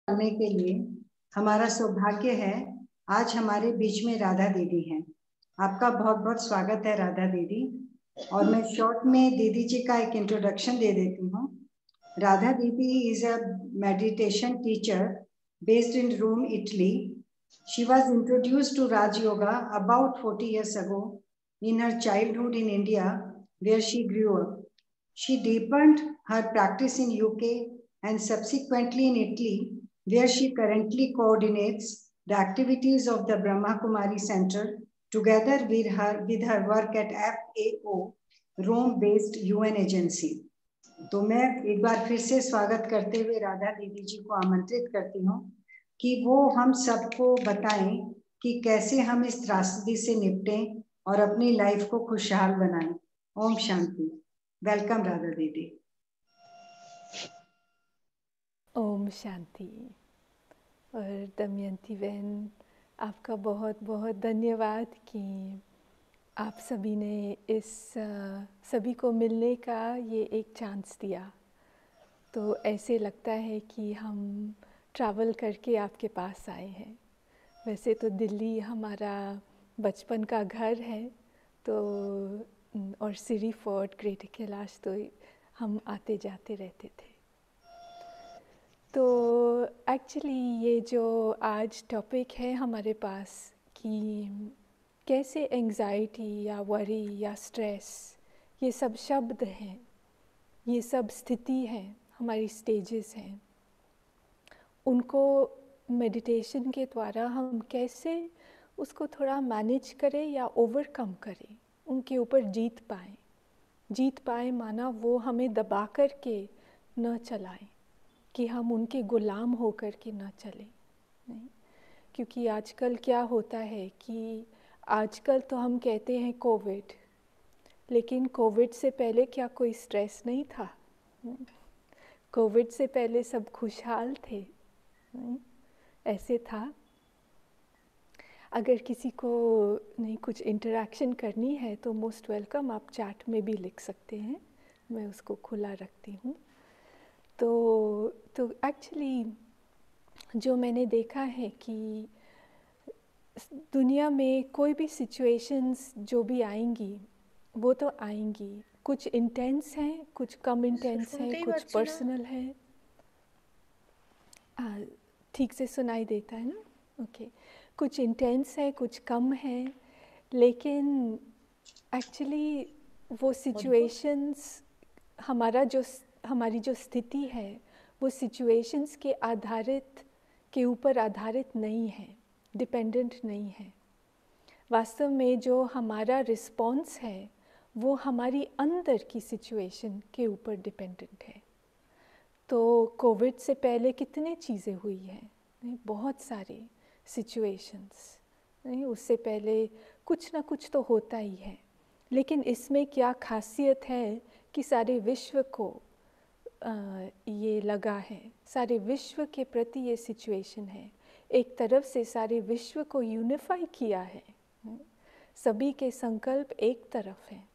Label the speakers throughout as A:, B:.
A: करने के लिए हमारा सौभाग्य है। आज हमारे बीच में राधा दीदी हैं। आपका बहुत बहुत स्वागत है राधा दीदी। और मैं शॉर्ट में दीदी जी का एक इंट्रोडक्शन दे देती हूँ। राधा दीदी is a meditation teacher based in Rome, Italy. She was introduced to Raj Yoga about 40 years ago in her childhood in India, where she grew up. She deepened her practice in UK and subsequently in Italy, where she currently coordinates the activities of the Brahma Kumari Center together with her work at FAO, Rome-based UN agency. तो मैं एक बार फिर से स्वागत करते हुए राधा दीदी जी को आमंत्रित करती हूँ कि वो हम सबको बताएं कि कैसे हम इस त्रासदी से निपटें और अपनी लाइफ को खुशहाल बनाएं। ओम शांति। वेलकम राधा दीदी।
B: ओम शांति। और दमयंती बहन, आपका बहुत बहुत धन्यवाद कि आप सभी ने इस सभी को मिलने का ये एक चांस दिया। तो ऐसे लगता है कि हम ट्रैवल करके आपके पास आए हैं। वैसे तो दिल्ली हमारा बचपन का घर है, तो और सिरी फोर्ट, ग्रेटर कैलाश तो हम आते जाते रहते थे। तो एक्चुअली ये जो आज टॉपिक है हमारे पास कि कैसे एंग्जाइटी या वरी या स्ट्रेस, ये सब शब्द हैं, ये सब स्थिति हैं, हमारी स्टेजेस हैं, उनको मेडिटेशन के द्वारा हम कैसे उसको थोड़ा मैनेज करें या ओवरकम करें, उनके ऊपर जीत पाए माना वो हमें दबा कर के न चलाएं, कि हम उनके गुलाम होकर के न चलें। नहीं, क्योंकि आजकल क्या होता है कि आजकल तो हम कहते हैं कोविड, लेकिन कोविड से पहले क्या कोई स्ट्रेस नहीं था? कोविड से पहले सब खुशहाल थे। नहीं, ऐसे था। अगर किसी को नहीं कुछ इंटरेक्शन करनी है तो मोस्ट वेलकम, आप चैट में भी लिख सकते हैं, मैं उसको खुला रखती हूँ। तो एक्चुअली जो मैंने देखा है कि दुनिया में कोई भी सिचुएशंस जो भी आएंगी वो तो आएंगी, कुछ इंटेंस हैं, कुछ कम इंटेंस हैं, कुछ पर्सनल है। ठीक से सुनाई देता है ना? ओके। कुछ इंटेंस है, कुछ कम है, लेकिन एक्चुअली वो सिचुएशंस हमारी जो स्थिति है वो सिचुएशंस के ऊपर आधारित नहीं है, डिपेंडेंट नहीं है। वास्तव में जो हमारा रिस्पॉन्स है वो हमारी अंदर की सिचुएशन के ऊपर डिपेंडेंट है। तो कोविड से पहले कितनी चीज़ें हुई हैं, बहुत सारे सिचुएशंस, उससे पहले कुछ ना कुछ तो होता ही है। लेकिन इसमें क्या खासियत है कि सारे विश्व को ये लगा है, सारे विश्व के प्रति ये सिचुएशन है। एक तरफ से सारे विश्व को यूनिफाई किया है, सभी के संकल्प एक तरफ हैं।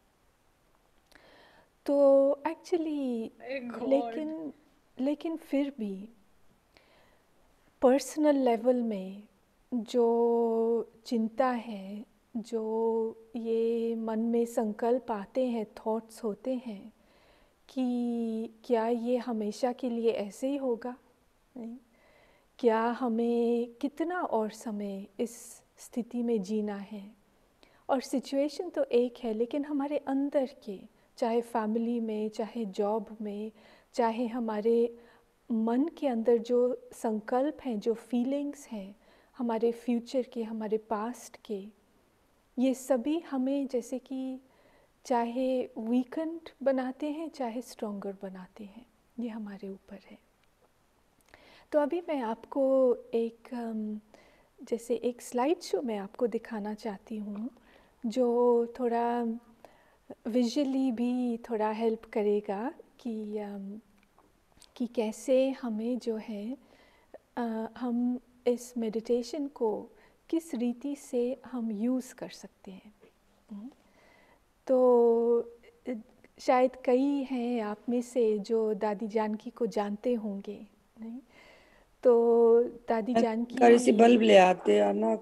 B: तो एक्चुअली लेकिन फिर भी पर्सनल लेवल में जो चिंता है, जो ये मन में संकल्प आते हैं, थॉट्स होते हैं कि क्या ये हमेशा के लिए ऐसे ही होगा? नहीं? क्या हमें कितना और समय इस स्थिति में जीना है? और सिचुएशन तो एक है, लेकिन हमारे अंदर के, चाहे फैमिली में, चाहे जॉब में, चाहे हमारे मन के अंदर जो संकल्प हैं, जो फीलिंग्स हैं, हमारे फ्यूचर के, हमारे पास्ट के, ये सभी हमें जैसे कि चाहे वीकेंड बनाते हैं, चाहे स्ट्रॉन्गर बनाते हैं, ये हमारे ऊपर है। तो अभी मैं आपको जैसे एक स्लाइड शो मैं आपको दिखाना चाहती हूँ, जो थोड़ा विजुअली भी थोड़ा हेल्प करेगा कि कैसे हमें जो है हम इस मेडिटेशन को किस रीति से हम यूज़ कर सकते हैं। तो शायद कई हैं आप में से जो दादी जानकी को जानते होंगे, नहीं? तो दादी जानकी
C: कारी से बल्ब ले आते हैं ना,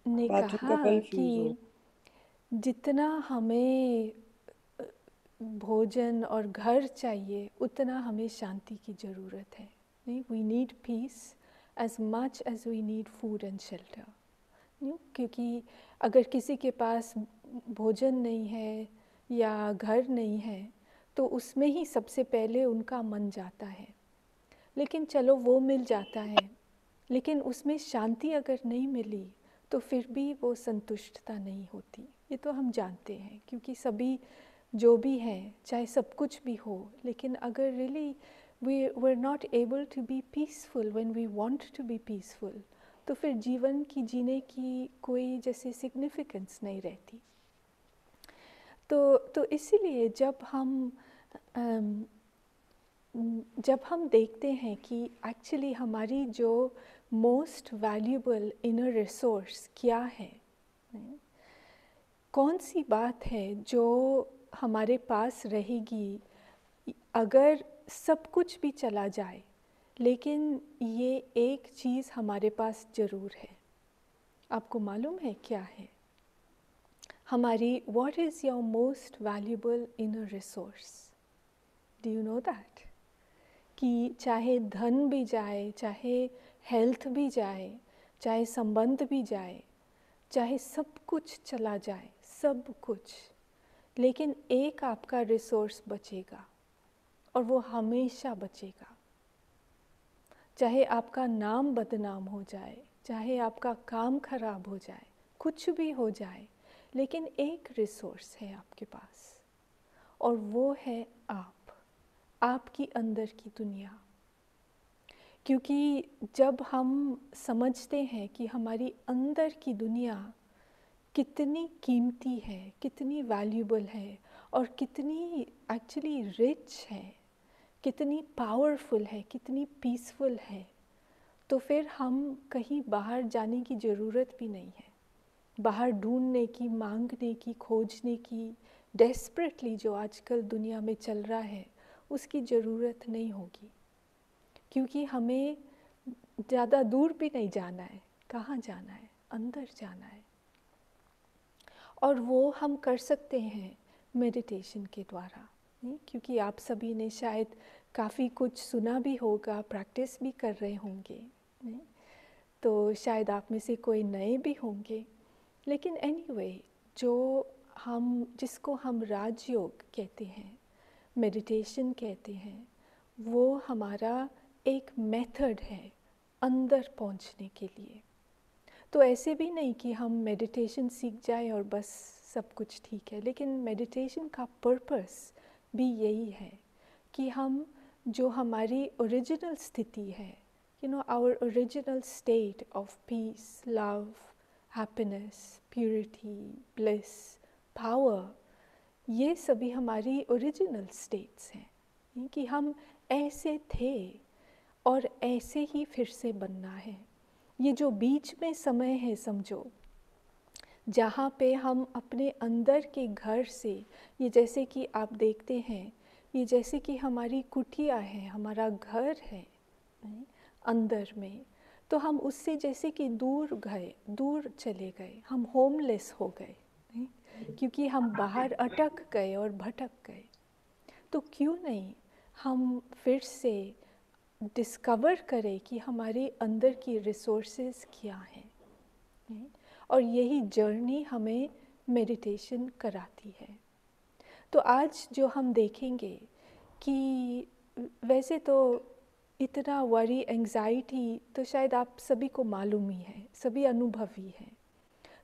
B: ने
C: बाथरूम का
B: कहा
C: बल्ब फ्यूज
B: कि
C: हो।
B: जितना हमें भोजन और घर चाहिए उतना हमें शांति की ज़रूरत है। नहीं, we need peace as much as we need food and shelter. क्योंकि अगर किसी के पास भोजन नहीं है या घर नहीं है तो उसमें ही सबसे पहले उनका मन जाता है। लेकिन चलो वो मिल जाता है, लेकिन उसमें शांति अगर नहीं मिली तो फिर भी वो संतुष्टता नहीं होती। ये तो हम जानते हैं, क्योंकि सभी जो भी हैं, चाहे सब कुछ भी हो, लेकिन अगर really we're not able to be peaceful when we want to be peaceful, तो फिर जीवन की जीने की कोई जैसे सिग्निफिकेंस नहीं रहती। तो इसीलिए जब हम देखते हैं कि एक्चुअली हमारी जो मोस्ट वैल्यूबल इनर रिसोर्स क्या है, कौन सी बात है जो हमारे पास रहेगी अगर सब कुछ भी चला जाए, लेकिन ये एक चीज़ हमारे पास ज़रूर है। आपको मालूम है क्या है? हमारी what is your most valuable inner resource? Do you know that? कि चाहे धन भी जाए, चाहे हेल्थ भी जाए, चाहे संबंध भी जाए, चाहे सब कुछ चला जाए, सब कुछ, लेकिन एक आपका रिसोर्स बचेगा और वो हमेशा बचेगा। चाहे आपका नाम बदनाम हो जाए, चाहे आपका काम खराब हो जाए, कुछ भी हो जाए, लेकिन एक रिसोर्स है आपके पास और वो है आपकी अंदर की दुनिया। क्योंकि जब हम समझते हैं कि हमारी अंदर की दुनिया कितनी कीमती है, कितनी वैल्यूबल है और कितनी एक्चुअली रिच है, कितनी पावरफुल है, कितनी पीसफुल है, तो फिर हम कहीं बाहर जाने की ज़रूरत भी नहीं है। बाहर ढूंढने की, मांगने की, खोजने की, डेस्परेटली जो आजकल दुनिया में चल रहा है, उसकी ज़रूरत नहीं होगी। क्योंकि हमें ज़्यादा दूर भी नहीं जाना है। कहाँ जाना है? अंदर जाना है। और वो हम कर सकते हैं मेडिटेशन के द्वारा। नहीं, क्योंकि आप सभी ने शायद काफ़ी कुछ सुना भी होगा, प्रैक्टिस भी कर रहे होंगे, नहीं? तो शायद आप में से कोई नए भी होंगे, लेकिन एनीवे जिसको हम राजयोग कहते हैं, मेडिटेशन कहते हैं, वो हमारा एक मेथड है अंदर पहुंचने के लिए। तो ऐसे भी नहीं कि हम मेडिटेशन सीख जाए और बस सब कुछ ठीक है, लेकिन मेडिटेशन का पर्पस भी यही है कि हम जो हमारी ओरिजिनल स्थिति है, our original state of peace, love, happiness, purity, bliss, power, ये सभी हमारी ओरिजिनल स्टेट्स हैं कि हम ऐसे थे और ऐसे ही फिर से बनना है। ये जो बीच में समय है, समझो, जहाँ पे हम अपने अंदर के घर से, ये जैसे कि आप देखते हैं, ये जैसे कि हमारी कुटिया है, हमारा घर है अंदर में, तो हम उससे जैसे कि दूर चले गए, हम होमलेस हो गए, क्योंकि हम बाहर अटक गए और भटक गए। तो क्यों नहीं हम फिर से डिस्कवर करें कि हमारे अंदर की रिसोर्सेज क्या हैं, और यही जर्नी हमें मेडिटेशन कराती है। तो आज जो हम देखेंगे कि वैसे तो इतना वरी, एंग्जाइटी तो शायद आप सभी को मालूम ही है, सभी अनुभवी हैं।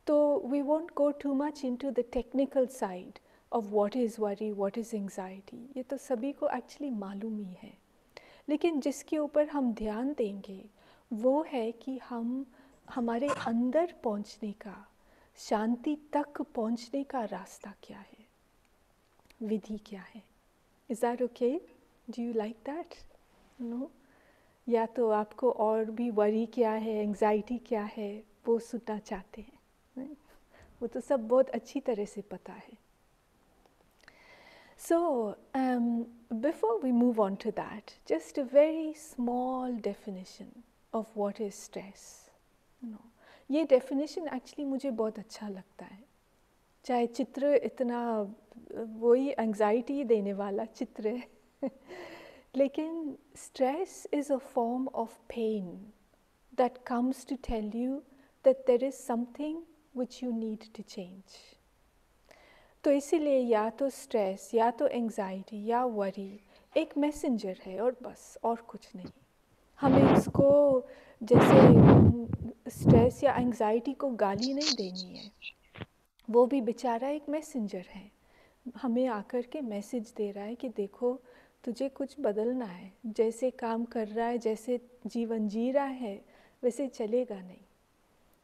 B: तो we won't go too much into the technical side of what is worry, what is anxiety, ये तो सभी को एक्चुअली मालूम ही है। लेकिन जिसके ऊपर हम ध्यान देंगे वो है कि हमारे अंदर पहुंचने का, शांति तक पहुंचने का रास्ता क्या है, विधि क्या है। Is that okay? Do you like that? No? या तो आपको और भी वरी क्या है, एंग्जाइटी क्या है, वो सुनना चाहते हैं? वो तो सब बहुत अच्छी तरह से पता है। So, before we move on to that, just a very small definition. of what is stress. ये definition actually मुझे बहुत अच्छा लगता है. चाहे चित्र इतना वही anxiety देने वाला चित्र है, लेकिन stress is a form of pain that comes to tell you that there is something which you need to change. तो इसीलिए या तो स्ट्रेस या तो एंजाइटी या वरी एक मैसेंजर है और बस और कुछ नहीं. हमें इसको जैसे स्ट्रेस या एंजाइटी को गाली नहीं देनी है. वो भी बेचारा एक मैसेंजर है, हमें आकर के मैसेज दे रहा है कि देखो तुझे कुछ बदलना है. जैसे काम कर रहा है, जैसे जीवन जी रहा है, वैसे चलेगा नहीं,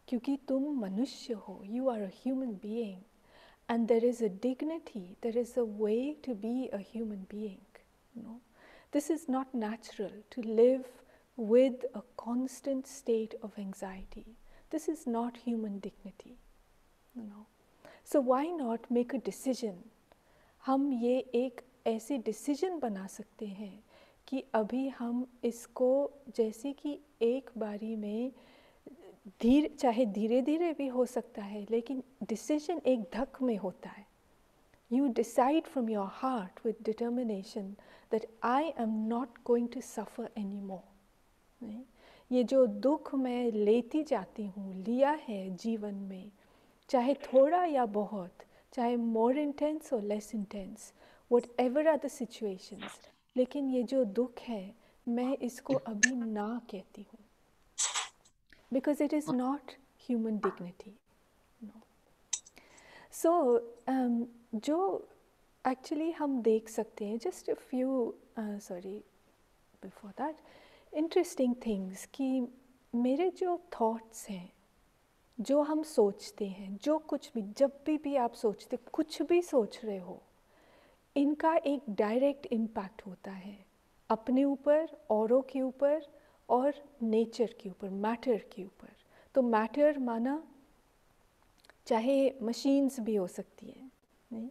B: क्योंकि तुम मनुष्य हो. You are a human being. And there is a dignity, there is a way to be a human being. This is not natural to live with a constant state of anxiety. This is not human dignity. So why not make a decision? हम ये एक ऐसे decision बना सकते हैं कि अभी हम इसको जैसे कि एक बारी में चाहे धीरे धीरे भी हो सकता है, लेकिन डिसीजन एक धक में होता है. You decide from your heart with determination that I am not going to suffer any more. ये जो दुख मैं लेती जाती हूँ, लिया है जीवन में, चाहे थोड़ा या बहुत, चाहे मोर इंटेंस और less intense, whatever are the situations, लेकिन ये जो दुख है मैं इसको अभी ना कहती हूँ. Because it is not human dignity. So, जो actually हम देख सकते हैं, just a few, before that, interesting things कि मेरे जो thoughts हैं, जो हम सोचते हैं, जो कुछ भी, जब भी आप सोचते, कुछ भी सोच रहे हो, इनका एक direct impact होता है अपने ऊपर, औरों के ऊपर और नेचर के ऊपर, मैटर के ऊपर. तो मैटर माना चाहे मशीन्स भी हो सकती हैं. नहीं,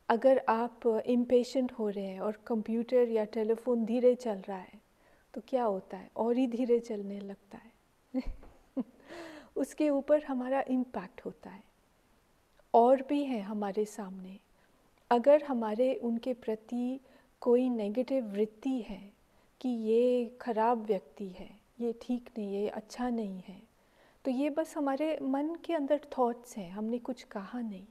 B: अगर आप इम्पेशेंट हो रहे हैं और कंप्यूटर या टेलीफोन धीरे चल रहा है तो क्या होता है, और ही धीरे चलने लगता है. उसके ऊपर हमारा इम्पैक्ट होता है. और भी है हमारे सामने, अगर हमारे उनके प्रति कोई नेगेटिव वृत्ति है कि ये खराब व्यक्ति है, ये ठीक नहीं है, ये अच्छा नहीं है, तो ये बस हमारे मन के अंदर थॉट्स हैं, हमने कुछ कहा नहीं,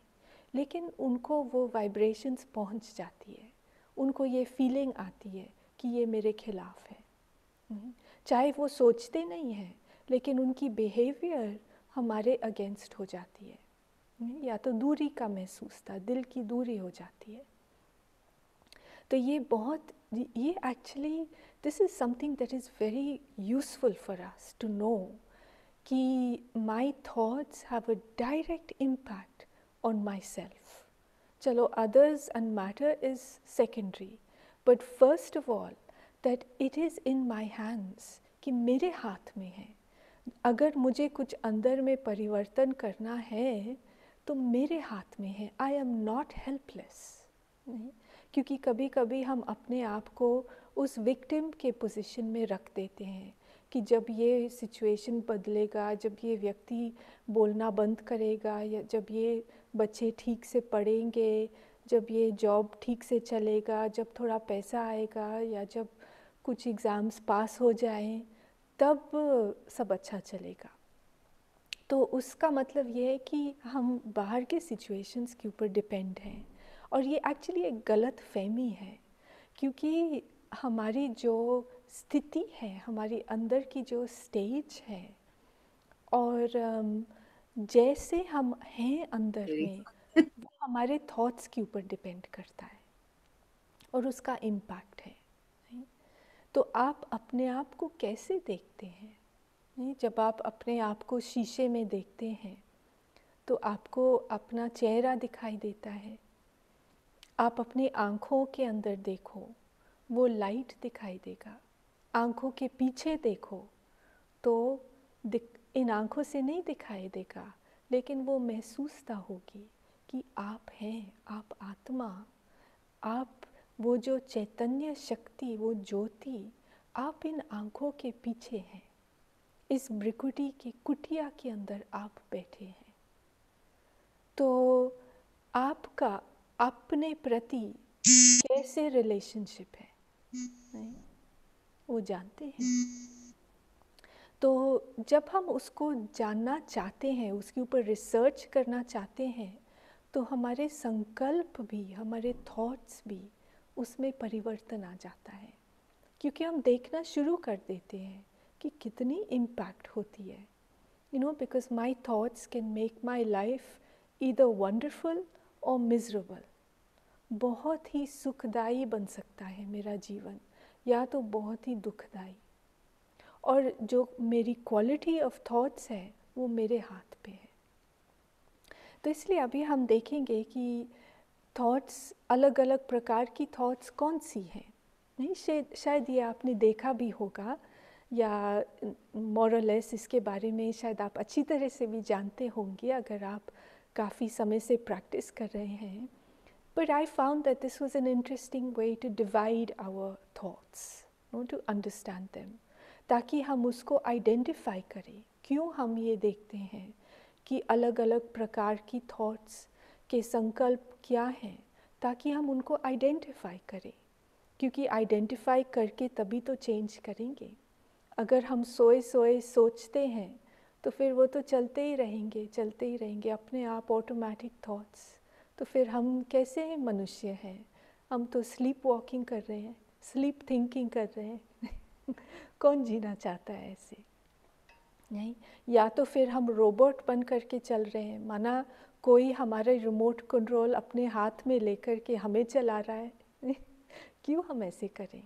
B: लेकिन उनको वो वाइब्रेशंस पहुंच जाती है, उनको ये फीलिंग आती है कि ये मेरे खिलाफ है. चाहे वो सोचते नहीं हैं, लेकिन उनकी बिहेवियर हमारे अगेंस्ट हो जाती है. या तो दूरी का महसूस था, दिल की दूरी हो जाती है. तो ये actually this is something that is very useful for us to know कि my thoughts have a direct impact on myself. चलो others and matter is secondary, but first of all that it is in my hands, कि मेरे हाथ में है. अगर मुझे कुछ अंदर में परिवर्तन करना है तो मेरे हाथ में है. आई एम नॉट हेल्पलेस. क्योंकि कभी कभी हम अपने आप को उस विक्टिम के पोजीशन में रख देते हैं कि जब ये सिचुएशन बदलेगा, जब ये व्यक्ति बोलना बंद करेगा, या जब ये बच्चे ठीक से पढ़ेंगे, जब ये जॉब ठीक से चलेगा, जब थोड़ा पैसा आएगा, या जब कुछ एग्ज़ाम्स पास हो जाएं, तब सब अच्छा चलेगा. तो उसका मतलब ये है कि हम बाहर के सिचुएशंस के ऊपर डिपेंड हैं. और ये एक्चुअली एक गलत फहमी है, क्योंकि हमारी जो स्थिति है, हमारी अंदर की जो स्टेज है, और जैसे हम हैं अंदर में, वो हमारे थॉट्स के ऊपर डिपेंड करता है और उसका इम्पैक्ट है. तो आप अपने आप को कैसे देखते हैं? नहीं, जब आप अपने आप को शीशे में देखते हैं तो आपको अपना चेहरा दिखाई देता है. आप अपनी आँखों के अंदर देखो, वो लाइट दिखाई देगा. आँखों के पीछे देखो तो इन आँखों से नहीं दिखाई देगा, लेकिन वो महसूसता होगी कि आप हैं, आप आत्मा, आप वो जो चैतन्य शक्ति, वो ज्योति, आप इन आँखों के पीछे हैं. इस भ्रिकुटी की कुटिया के अंदर आप बैठे हैं, तो आपका अपने प्रति कैसे रिलेशनशिप है, नहीं? वो जानते हैं। तो जब हम उसको जानना चाहते हैं, उसके ऊपर रिसर्च करना चाहते हैं, तो हमारे संकल्प भी, हमारे थॉट्स भी, उसमें परिवर्तन आ जाता है, क्योंकि हम देखना शुरू कर देते हैं कि कितनी इम्पैक्ट होती है। Because my thoughts can make my life either wonderful और मिजरेबल। बहुत ही सुखदायी बन सकता है मेरा जीवन, या तो बहुत ही दुखदायी। और जो मेरी क्वालिटी ऑफ थॉट्स है वो मेरे हाथ पे है। तो इसलिए अभी हम देखेंगे कि थॉट्स, अलग अलग प्रकार की थॉट्स कौन सी हैं। नहीं, शायद ये आपने देखा भी होगा, या मोर और लेस इसके बारे में शायद आप अच्छी तरह से भी जानते होंगे अगर आप काफ़ी समय से प्रैक्टिस कर रहे हैं। But I found that this was an interesting way to divide our thoughts, to understand them, ताकि हम उसको आइडेंटिफाई करें। क्यों हम ये देखते हैं कि अलग अलग प्रकार की थॉट्स के संकल्प क्या हैं, ताकि हम उनको आइडेंटिफाई करें, क्योंकि आइडेंटिफाई करके तभी तो चेंज करेंगे। अगर हम सोए सोए सोचते हैं तो फिर वो तो चलते ही रहेंगे अपने आप, ऑटोमेटिक थॉट्स। तो फिर हम कैसे मनुष्य हैं? हम तो स्लीप वॉकिंग कर रहे हैं, स्लीप थिंकिंग कर रहे हैं। कौन जीना चाहता है ऐसे? नहीं, या तो फिर हम रोबोट बन करके चल रहे हैं, माना कोई हमारे रिमोट कंट्रोल अपने हाथ में लेकर के हमें चला रहा है। क्यों हम ऐसे करें?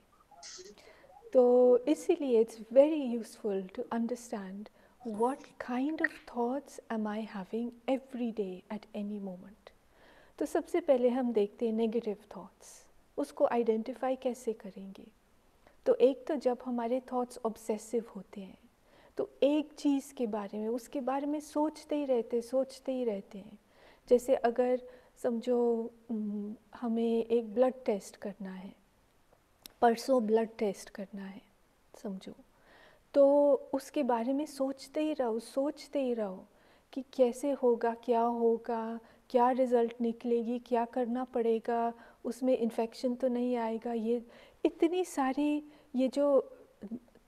B: तो इसीलिए it's very useful to understand what kind of thoughts am I having every day at any moment. तो सबसे पहले हम देखते हैं नेगेटिव थॉट्स, उसको आइडेंटिफाई कैसे करेंगे। तो एक तो जब हमारे थॉट्स ऑब्सेसिव होते हैं, तो एक चीज़ के बारे में, उसके बारे में सोचते ही रहते हैं। जैसे अगर समझो हमें एक ब्लड टेस्ट करना है, परसों ब्लड टेस्ट करना है समझो, तो उसके बारे में सोचते ही रहो कि कैसे होगा, क्या रिज़ल्ट निकलेगी, क्या करना पड़ेगा, उसमें इन्फेक्शन तो नहीं आएगा। ये इतनी सारी ये जो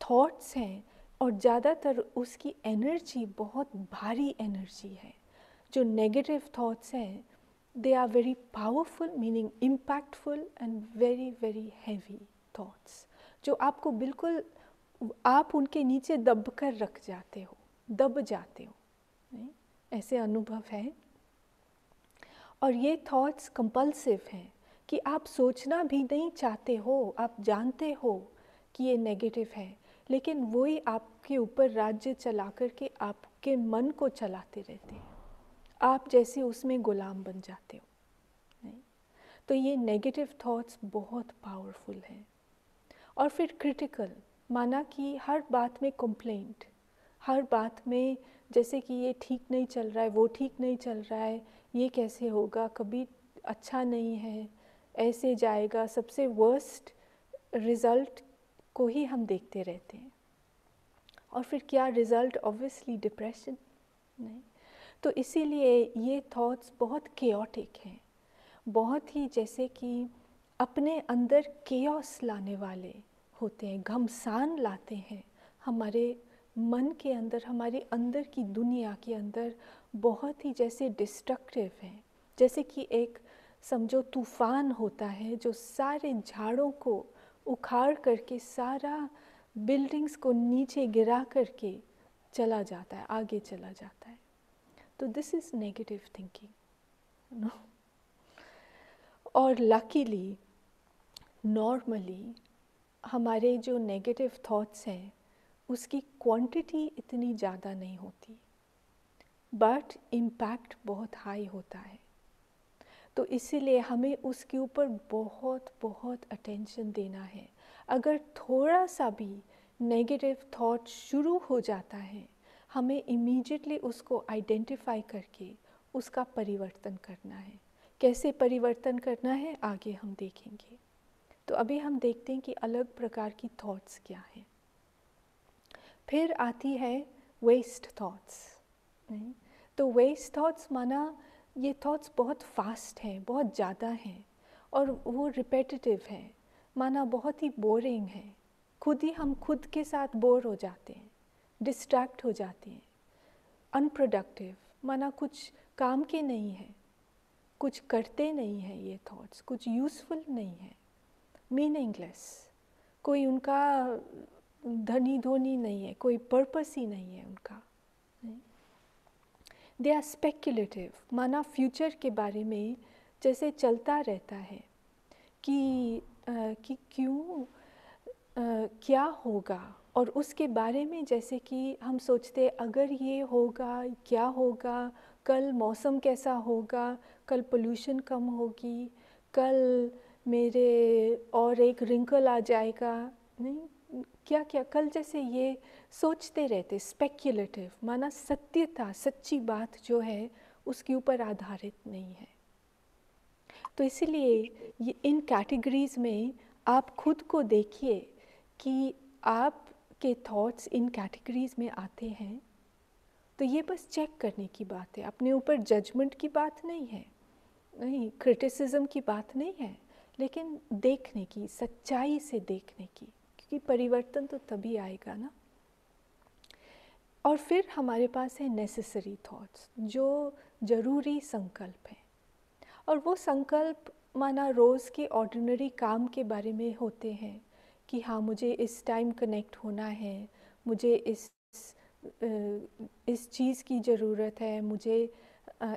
B: थॉट्स हैं, और ज़्यादातर उसकी एनर्जी बहुत भारी एनर्जी है। जो नेगेटिव थॉट्स हैं, they are very powerful, meaning impactful and very very heavy thoughts, जो आपको बिल्कुल, आप उनके नीचे दब कर रख जाते हो, दब जाते हो, नहीं? ऐसे अनुभव है। और ये थॉट्स कंपल्सिव हैं कि आप सोचना भी नहीं चाहते हो, आप जानते हो कि ये नेगेटिव है, लेकिन वही आपके ऊपर राज्य चला कर के आपके मन को चलाते रहते हैं, आप जैसे उसमें गुलाम बन जाते हो, नहीं? तो ये नेगेटिव थॉट्स बहुत पावरफुल हैं। और फिर क्रिटिकल, माना कि हर बात में कंप्लेंट, हर बात में जैसे कि ये ठीक नहीं चल रहा है, वो ठीक नहीं चल रहा है, ये कैसे होगा, कभी अच्छा नहीं है, ऐसे जाएगा, सबसे वर्स्ट रिज़ल्ट को ही हम देखते रहते हैं। और फिर क्या रिज़ल्ट? ऑब्वियसली डिप्रेशन, नहीं? तो इसीलिए ये थॉट्स बहुत केओटिक हैं, बहुत ही जैसे कि अपने अंदर केओस लाने वाले होते हैं, घमसान लाते हैं हमारे मन के अंदर, हमारे अंदर की दुनिया के अंदर, बहुत ही जैसे डिस्ट्रक्टिव हैं। जैसे कि एक समझो तूफ़ान होता है जो सारे झाड़ों को उखाड़ करके, सारा बिल्डिंग्स को नीचे गिरा करके चला जाता है, आगे चला जाता है। तो this is negative thinking, no. और लकीली नॉर्मली हमारे जो नेगेटिव थॉट्स हैं उसकी क्वांटिटी इतनी ज़्यादा नहीं होती, बट इम्पैक्ट बहुत हाई होता है। तो इसीलिए हमें उसके ऊपर बहुत बहुत अटेंशन देना है। अगर थोड़ा सा भी नेगेटिव थॉट शुरू हो जाता है, हमें इमीडिएटली उसको आइडेंटिफाई करके उसका परिवर्तन करना है। कैसे परिवर्तन करना है आगे हम देखेंगे। तो अभी हम देखते हैं कि अलग प्रकार की थॉट्स क्या हैं। फिर आती है वेस्ट थॉट्स, नहीं? तो वेस्ट थॉट्स माना ये थॉट्स बहुत फास्ट हैं, बहुत ज़्यादा हैं और वो रिपेटिटिव हैं, माना बहुत ही बोरिंग है। खुद ही हम खुद के साथ बोर हो जाते हैं, डिस्ट्रैक्ट हो जाते हैं। अनप्रोडक्टिव माना कुछ काम के नहीं है, कुछ करते नहीं हैं ये थॉट्स, कुछ यूज़फुल नहीं है, मीनिंगलेस, कोई उनका धनी धोनी नहीं है, कोई पर्पस ही नहीं है उनका। दे आर स्पेक्युलेटिव माना फ्यूचर के बारे में जैसे चलता रहता है कि क्यों क्या होगा, और उसके बारे में जैसे कि हम सोचते अगर ये होगा क्या होगा, कल मौसम कैसा होगा, कल पोल्यूशन कम होगी, कल मेरे और एक रिंकल आ जाएगा, नहीं क्या क्या कल, जैसे ये सोचते रहते। स्पेक्युलेटिव माना सत्यता, सच्ची बात जो है उसके ऊपर आधारित नहीं है। तो इसीलिए ये इन कैटेगरीज में आप खुद को देखिए कि आपके थॉट्स इन कैटेगरीज में आते हैं। तो ये बस चेक करने की बात है, अपने ऊपर जजमेंट की बात नहीं है, नहीं क्रिटिसिज्म की बात नहीं है, लेकिन देखने की, सच्चाई से देखने की, क्योंकि परिवर्तन तो तभी आएगा ना। और फिर हमारे पास है नेसेसरी थॉट्स, जो ज़रूरी संकल्प हैं। और वो संकल्प माना रोज़ के ऑर्डिनरी काम के बारे में होते हैं कि हाँ मुझे इस टाइम कनेक्ट होना है, मुझे इस चीज़ की ज़रूरत है, मुझे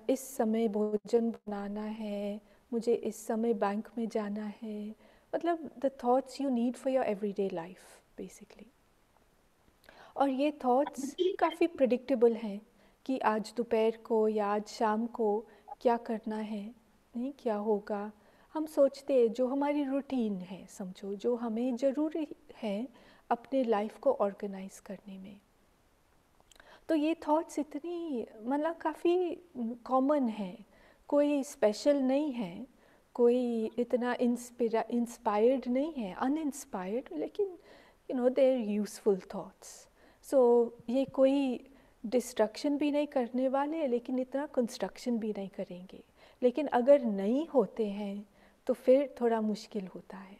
B: इस समय भोजन बनाना है, मुझे इस समय बैंक में जाना है, मतलब the thoughts you need for your everyday life basically. और ये थॉट्स काफ़ी प्रेडिक्टेबल हैं कि आज दोपहर को या आज शाम को क्या करना है, नहीं क्या होगा। हम सोचते हैं जो हमारी रूटीन है, समझो जो हमें ज़रूरी है अपने लाइफ को ऑर्गेनाइज करने में। तो ये थॉट्स इतनी मतलब काफ़ी कॉमन है, कोई स्पेशल नहीं है, कोई इतना इंस्पायर्ड नहीं है, अनइंस्पायर्ड, लेकिन you know they are useful thoughts. So ये कोई डिस्ट्रक्शन भी नहीं करने वाले, लेकिन इतना कंस्ट्रक्शन भी नहीं करेंगे। लेकिन अगर नहीं होते हैं तो फिर थोड़ा मुश्किल होता है।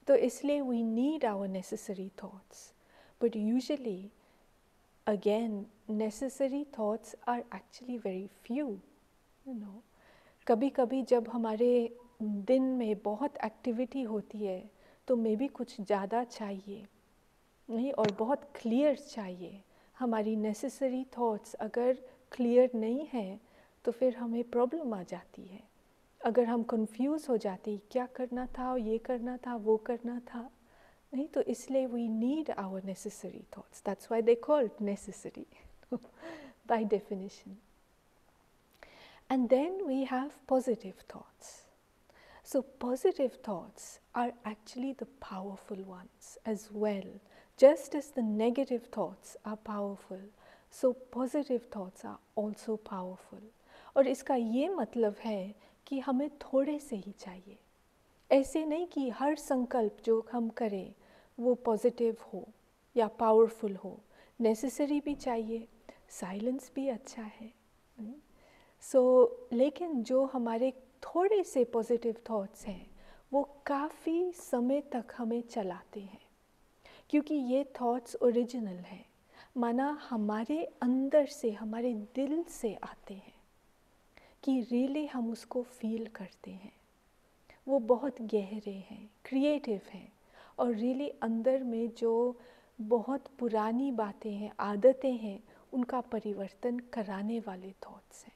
B: तो इसलिए we need our necessary thoughts, but usually again necessary thoughts are actually very few, you know। कभी कभी जब हमारे दिन में बहुत एक्टिविटी होती है तो मे भी कुछ ज़्यादा चाहिए, नहीं, और बहुत क्लियर चाहिए। हमारी नेसेसरी थॉट्स अगर क्लियर नहीं है तो फिर हमें प्रॉब्लम आ जाती है। अगर हम कंफ्यूज हो जाते क्या करना था, ये करना था, वो करना था, नहीं, तो इसलिए we need our necessary thoughts. That's why they call it necessary by definition. And then we have positive thoughts. So positive thoughts are actually the powerful ones as well. Just as the negative thoughts are powerful, so positive thoughts are also powerful. और इसका ये मतलब है कि हमें थोड़े से ही चाहिए। ऐसे नहीं कि हर संकल्प जो हम करें वो पॉजिटिव हो या पावरफुल हो। नेसेसरी भी चाहिए, साइलेंस भी अच्छा है। लेकिन जो हमारे थोड़े से पॉजिटिव थॉट्स हैं वो काफ़ी समय तक हमें चलाते हैं, क्योंकि ये थॉट्स ओरिजिनल हैं, माना हमारे अंदर से, हमारे दिल से आते हैं कि रियली हम उसको फील करते हैं। वो बहुत गहरे हैं, क्रिएटिव हैं, और रियली अंदर में जो बहुत पुरानी बातें हैं, आदतें हैं, उनका परिवर्तन कराने वाले थॉट्स हैं।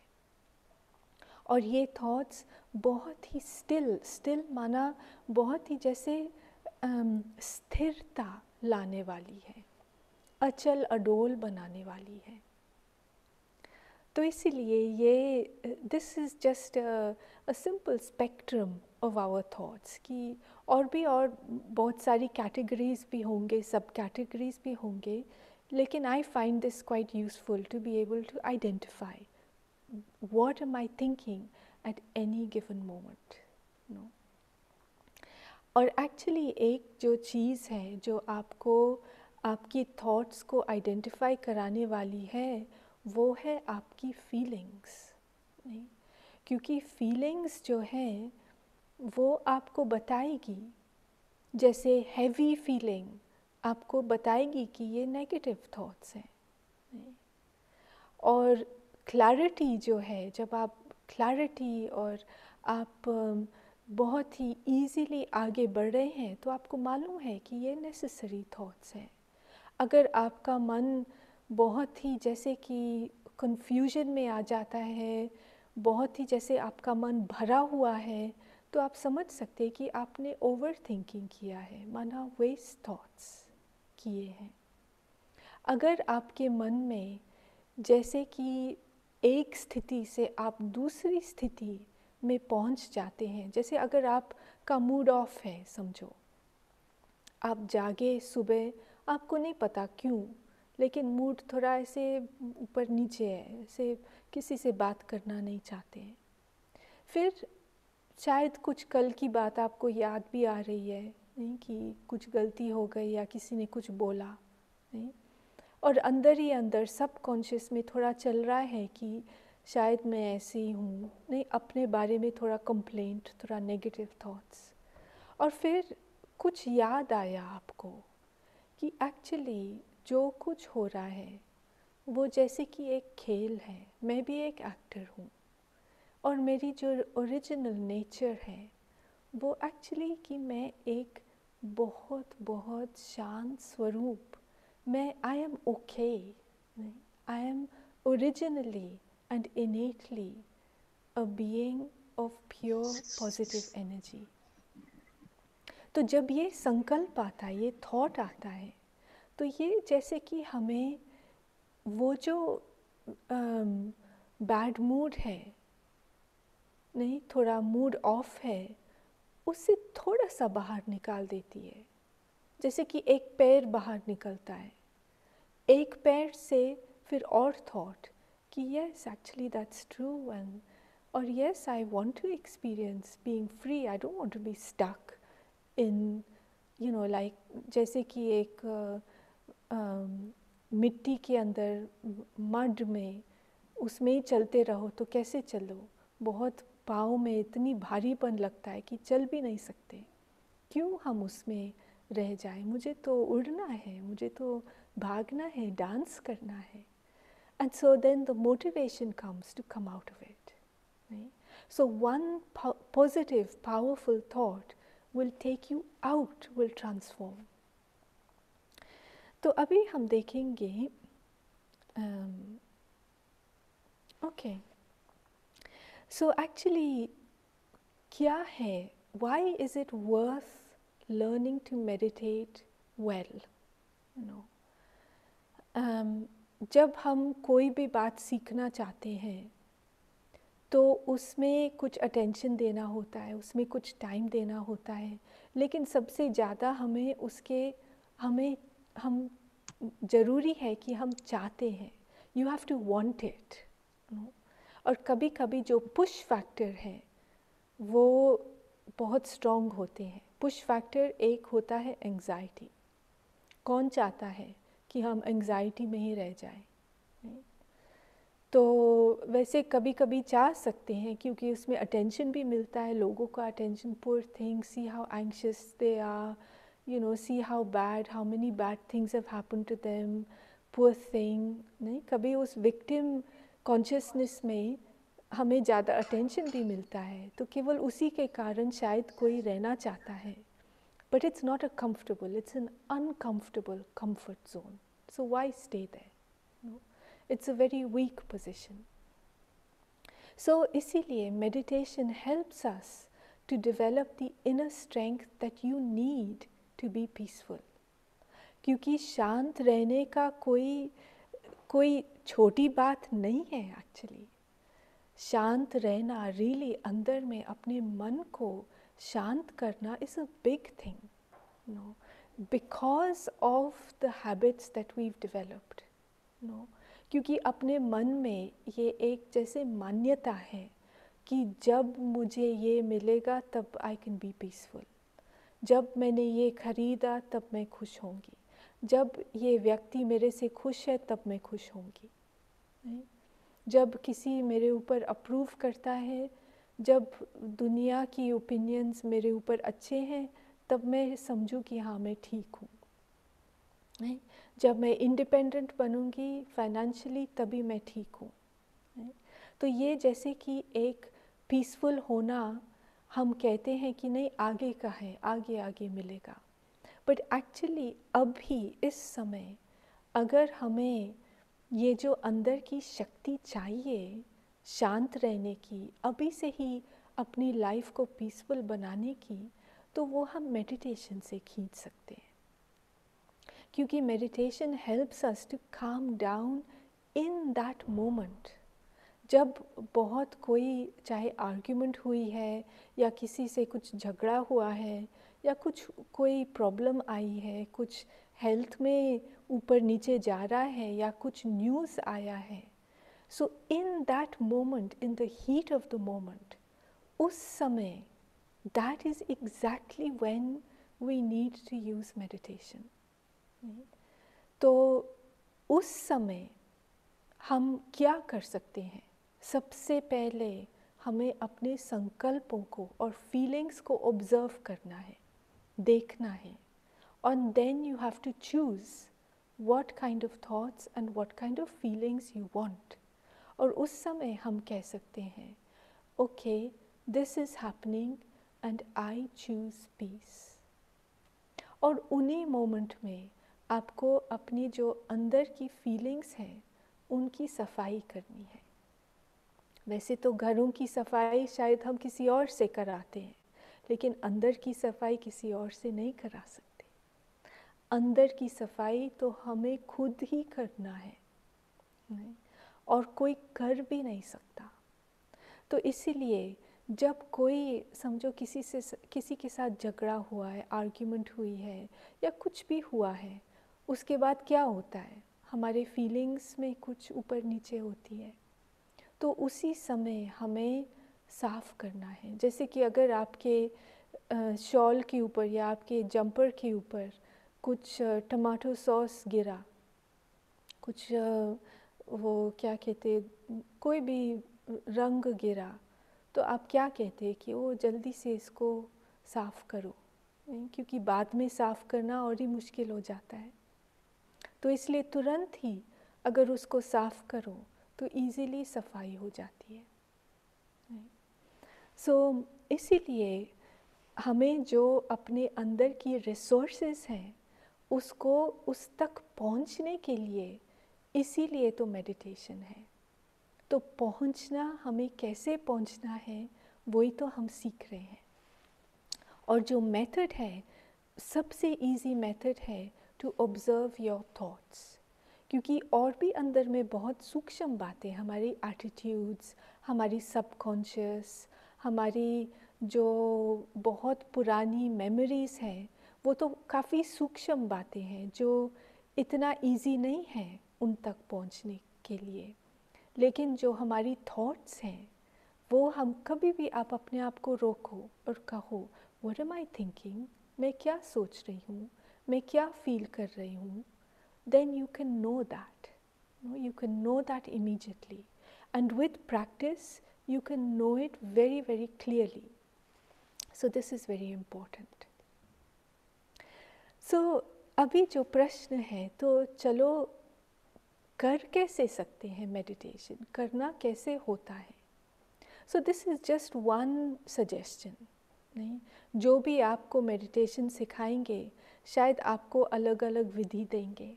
B: और ये थॉट्स बहुत ही स्टिल माना बहुत ही जैसे स्थिरता लाने वाली है, अचल अडोल बनाने वाली है। तो इसीलिए ये this is just a simple spectrum of our thoughts कि और बहुत सारी कैटेगरीज भी होंगे, सब कैटेगरीज भी होंगे, लेकिन I find this quite useful to be able to identify what am I thinking at any given moment, no. और एक्चुअली एक जो चीज़ है जो आपको आपकी थॉट्स को आइडेंटिफाई कराने वाली है वो है आपकी फीलिंग्स। नहीं, क्योंकि फीलिंग्स जो हैं वो आपको बताएगी, जैसे हैवी फीलिंग आपको बताएगी कि ये नेगेटिव थॉट्स हैं। और क्लैरिटी जो है, जब आप क्लैरिटी और आप बहुत ही ईज़िली आगे बढ़ रहे हैं तो आपको मालूम है कि ये नेसेसरी थॉट्स हैं। अगर आपका मन बहुत ही जैसे कि कन्फ्यूजन में आ जाता है, बहुत ही जैसे आपका मन भरा हुआ है, तो आप समझ सकते हैं कि आपने ओवर थिंकिंग किया है, माना वेस्ट थॉट्स किए हैं। अगर आपके मन में जैसे कि एक स्थिति से आप दूसरी स्थिति में पहुंच जाते हैं, जैसे अगर आपका मूड ऑफ है, समझो आप जागे सुबह, आपको नहीं पता क्यों, लेकिन मूड थोड़ा ऐसे ऊपर नीचे है, ऐसे किसी से बात करना नहीं चाहते हैं। फिर शायद कुछ कल की बात आपको याद भी आ रही है, नहीं कि कुछ गलती हो गई या किसी ने कुछ बोला, नहीं, और अंदर ही अंदर सब कॉन्शियस में थोड़ा चल रहा है कि शायद मैं ऐसी हूँ, नहीं, अपने बारे में थोड़ा कंप्लेंट, थोड़ा नेगेटिव थॉट्स। और फिर कुछ याद आया आपको कि एक्चुअली जो कुछ हो रहा है वो जैसे कि एक खेल है, मैं भी एक एक्टर हूँ, और मेरी जो ओरिजिनल नेचर है वो एक्चुअली कि मैं एक बहुत बहुत शांत स्वरूप, मैं I am okay, I am originally and innately a being of pure positive energy. तो जब ये संकल्प आता है, ये थॉट आता है, तो ये जैसे कि हमें वो जो बैड मूड है, नहीं, थोड़ा मूड ऑफ है, उससे थोड़ा सा बाहर निकाल देती है। जैसे कि एक पैर बाहर निकलता है, एक पैर से फिर और थॉट कि yes actually that's true, and और yes I want to experience being free, I don't want to be stuck in like जैसे कि एक मिट्टी के अंदर, मड में, उसमें ही चलते रहो तो कैसे चलो, बहुत पाँव में इतनी भारीपन लगता है कि चल भी नहीं सकते। क्यों हम उसमें रह जाए? मुझे तो उड़ना है, मुझे तो भागना है, डांस करना है। And so then the motivation comes to come out of it, right? So one positive, powerful thought will take you out, will transform. तो अभी हम देखेंगे, ओके, सो एक्चुअली क्या है, why is it worth learning to meditate well? जब हम कोई भी बात सीखना चाहते हैं तो उसमें कुछ अटेंशन देना होता है, उसमें कुछ टाइम देना होता है, लेकिन सबसे ज़्यादा हमें हम ज़रूरी है कि हम चाहते हैं, you have to want it. और कभी कभी जो पुश फैक्टर है वो बहुत स्ट्रॉन्ग होते हैं। पुश फैक्टर एक होता है एंग्जाइटी। कौन चाहता है कि हम एंग्जाइटी में ही रह जाएं? तो वैसे कभी कभी चाह सकते हैं क्योंकि उसमें अटेंशन भी मिलता है, लोगों का attention, poor thing, see how anxious they are, see how bad, how many bad things have happened to them, poor thing. नहीं, कभी उस विक्टिम कॉन्शियसनेस में हमें ज़्यादा अटेंशन भी मिलता है, तो केवल उसी के कारण शायद कोई रहना चाहता है। But it's not a comfortable, it's an uncomfortable comfort zone. So why stay there? No? It's a very weak position. So इसीलिए meditation helps us to develop the inner strength that you need to be peaceful. क्योंकि शांत रहने का कोई छोटी बात नहीं है एक्चुअली। शांत रहना, रियली अंदर में अपने मन को शांत करना is a big thing, because of the habits that weave developed. क्योंकि अपने मन में ये एक जैसे मान्यता है कि जब मुझे ये मिलेगा तब आई कैन बी पीसफुल, जब मैंने ये खरीदा तब मैं खुश होंगी, जब ये व्यक्ति मेरे से खुश है तब मैं खुश होंगी, जब किसी मेरे ऊपर अप्रूव करता है, जब दुनिया की ओपिनियंस मेरे ऊपर अच्छे हैं, तब मैं समझूं कि हाँ मैं ठीक हूँ। जब मैं इंडिपेंडेंट बनूंगी फाइनेंशियली तभी मैं ठीक हूँ। तो ये जैसे कि एक पीसफुल होना, हम कहते हैं कि नहीं आगे का है, आगे आगे मिलेगा, बट एक्चुअली अभी इस समय अगर हमें ये जो अंदर की शक्ति चाहिए शांत रहने की, अभी से ही अपनी लाइफ को पीसफुल बनाने की, तो वो हम मेडिटेशन से खींच सकते हैं। क्योंकि meditation helps us to calm down in that moment. जब बहुत कोई चाहे आर्ग्यूमेंट हुई है या किसी से कुछ झगड़ा हुआ है या कुछ कोई प्रॉब्लम आई है, कुछ हेल्थ में ऊपर नीचे जा रहा है या कुछ न्यूज़ आया है, so in that moment, in the heat of the moment, उस समय that is exactly when we need to use meditation. तो उस समय हम क्या कर सकते हैं? सबसे पहले हमें अपने संकल्पों को और फीलिंग्स को ऑब्जर्व करना है, देखना है, and then you have to choose what kind of thoughts and what kind of feelings you want. और उस समय हम कह सकते हैं okay, this is happening and I choose peace. और उन्हीं मोमेंट में आपको अपनी जो अंदर की फीलिंग्स हैं उनकी सफाई करनी है। वैसे तो घरों की सफाई शायद हम किसी और से कराते हैं, लेकिन अंदर की सफाई किसी और से नहीं करा सकते। अंदर की सफाई तो हमें खुद ही करना है और कोई कर भी नहीं सकता। तो इसीलिए जब कोई समझो किसी के साथ झगड़ा हुआ है, आर्ग्यूमेंट हुई है या कुछ भी हुआ है, उसके बाद क्या होता है, हमारे फीलिंग्स में कुछ ऊपर नीचे होती है, तो उसी समय हमें साफ़ करना है। जैसे कि अगर आपके शॉल के ऊपर या आपके जंपर के ऊपर कुछ टमाटो सॉस गिरा, कुछ वो क्या कहते, कोई भी रंग गिरा, तो आप क्या कहते हैं कि वो जल्दी से इसको साफ़ करो, क्योंकि बाद में साफ़ करना और ही मुश्किल हो जाता है। तो इसलिए तुरंत ही अगर उसको साफ़ करो तो इजीली सफाई हो जाती है। इसीलिए हमें जो अपने अंदर की रिसोर्सेज हैं उसको उस तक पहुंचने के लिए, इसीलिए तो मेडिटेशन है। तो पहुंचना, हमें कैसे पहुंचना है वही तो हम सीख रहे हैं। और जो मेथड है, सबसे इजी मेथड है टू ऑब्जर्व योर थॉट्स, क्योंकि और भी अंदर में बहुत सूक्ष्म बातें, हमारी एटीट्यूड्स, हमारी सबकॉन्शियस, हमारी जो बहुत पुरानी मेमोरीज़ हैं, वो तो काफ़ी सूक्ष्म बातें हैं जो इतना इजी नहीं है उन तक पहुंचने के लिए। लेकिन जो हमारी थॉट्स हैं वो हम कभी भी, आप अपने आप को रोको और कहो व्हाट एम आई थिंकिंग, मैं क्या सोच रही हूँ, मैं क्या फील कर रही हूँ, then you can know that. You can know that immediately. And with practice, you can know it very, very clearly. So this is very important. So अभी जो प्रश्न है, तो चलो कर कैसे सकते हैं मेडिटेशन, करना कैसे होता है? So this is just one suggestion. नहीं, जो भी आपको मेडिटेशन सिखाएंगे शायद आपको अलग अलग विधि देंगे,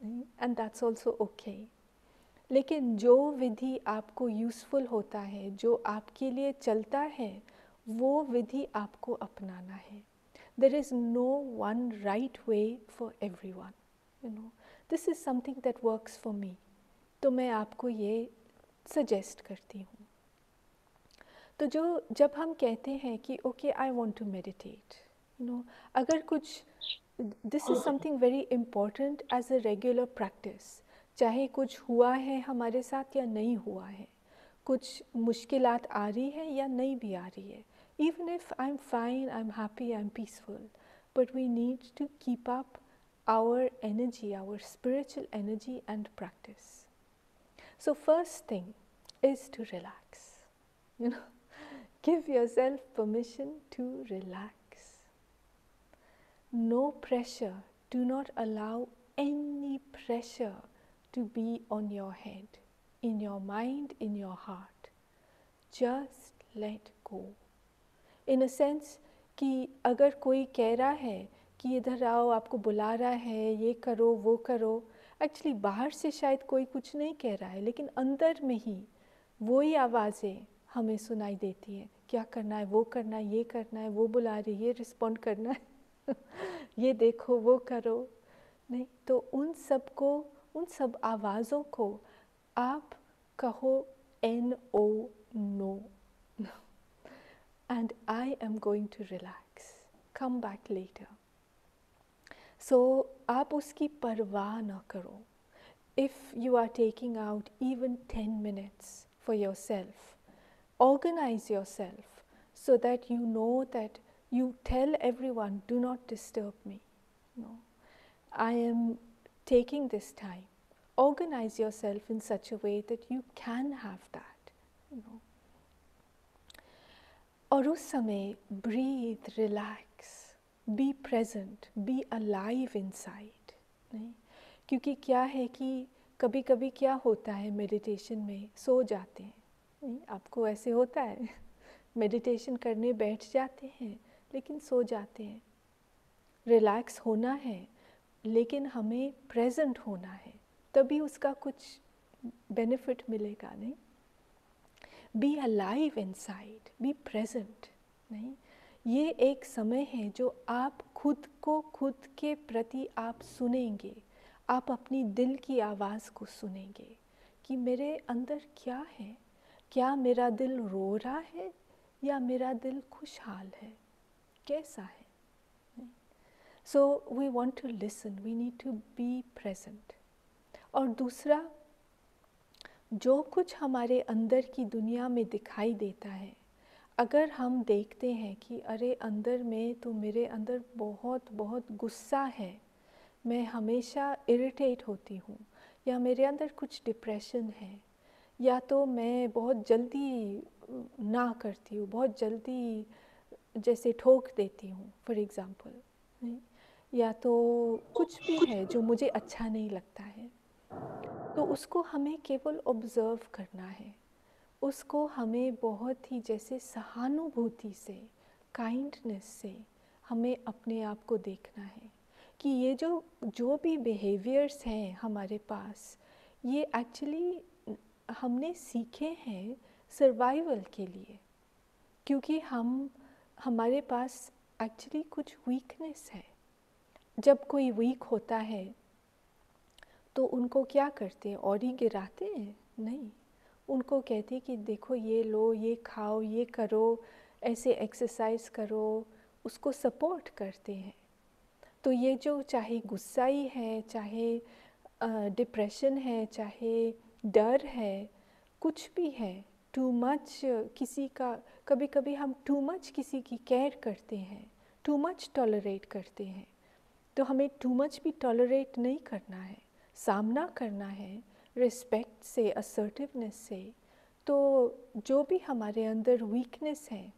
B: एंड दैट्स ऑल्सो ओके। लेकिन जो विधि आपको यूज़फुल होता है, जो आपके लिए चलता है, वो विधि आपको अपनाना है। There is no one right way for everyone, this is something that works for me, तो मैं आपको ये सजेस्ट करती हूँ। तो जब हम कहते हैं कि okay I want to meditate, अगर कुछ, this is something very important as a regular practice, चाहे कुछ हुआ है हमारे साथ या नहीं हुआ है, कुछ मुश्किलात आ रही है या नहीं भी आ रही है, even if I am fine, I am happy, I am peaceful, but we need to keep up our energy, our spiritual energy and practice. So first thing is to relax. Give yourself permission to relax. No pressure. Do not allow any pressure to be on your head, in your mind, in your heart. Just let go. In a sense कि अगर कोई कह रहा है कि इधर आओ, आपको बुला रहा है, ये करो वो करो, एक्चुअली बाहर से शायद कोई कुछ नहीं कह रहा है, लेकिन अंदर में ही वही आवाज़ें हमें सुनाई देती हैं, क्या करना है, वो करना है, ये करना है, वो बुला रही है, ये रिस्पॉन्ड करना है ये देखो वो करो. नहीं तो उन सब आवाज़ों को आप कहो NO, no. And I am going to relax. Come back later. So आप उसकी परवाह ना करो. If you are taking out even 10 minutes for yourself, organize yourself so that you know that you tell everyone, do not disturb me. No, I am taking this time. Organize yourself in such a way that you can have that. और उस समय breathe, relax, be present, be alive inside. नहीं, क्योंकि क्या है कि कभी कभी क्या होता है मेडिटेशन में सो जाते हैं. नहीं, आपको ऐसे होता है मेडिटेशन करने बैठ जाते हैं लेकिन सो जाते हैं. रिलैक्स होना है लेकिन हमें प्रेजेंट होना है, तभी उसका कुछ बेनिफिट मिलेगा. नहीं, be alive inside, be present. नहीं, ये एक समय है जो आप खुद को खुद के प्रति आप सुनेंगे, आप अपनी दिल की आवाज़ को सुनेंगे कि मेरे अंदर क्या है, क्या मेरा दिल रो रहा है या मेरा दिल खुशहाल है, कैसा है. So we want to listen, we need to be present. और दूसरा, जो कुछ हमारे अंदर की दुनिया में दिखाई देता है, अगर हम देखते हैं कि अरे अंदर में तो मेरे अंदर बहुत बहुत गुस्सा है, मैं हमेशा इरिटेट होती हूँ, या मेरे अंदर कुछ डिप्रेशन है, या तो मैं बहुत जल्दी ना करती हूँ, बहुत जल्दी जैसे ठोक देती हूँ फॉर एग्ज़ाम्पल, या तो कुछ भी है जो मुझे अच्छा नहीं लगता है, तो उसको हमें केवल ऑब्ज़र्व करना है. उसको हमें बहुत ही जैसे सहानुभूति से, काइंडनेस से हमें अपने आप को देखना है कि ये जो भी बिहेवियर्स हैं हमारे पास, ये एक्चुअली हमने सीखे हैं सर्वाइवल के लिए, क्योंकि हमारे पास एक्चुअली कुछ वीकनेस है. जब कोई वीक होता है तो उनको क्या करते हैं, और ही गिराते हैं? नहीं, उनको कहते हैं कि देखो ये लो, ये खाओ, ये करो, ऐसे एक्सरसाइज करो, उसको सपोर्ट करते हैं. तो ये जो चाहे गुस्सा ही है, चाहे डिप्रेशन है, चाहे डर है, कुछ भी है, टू मच किसी का, कभी कभी हम टू मच किसी की केयर करते हैं, टू मच टॉलरेट करते हैं. तो हमें टू मच भी टॉलरेट नहीं करना है, सामना करना है रिस्पेक्ट से, असर्टिवनेस से. तो जो भी हमारे अंदर वीकनेस है,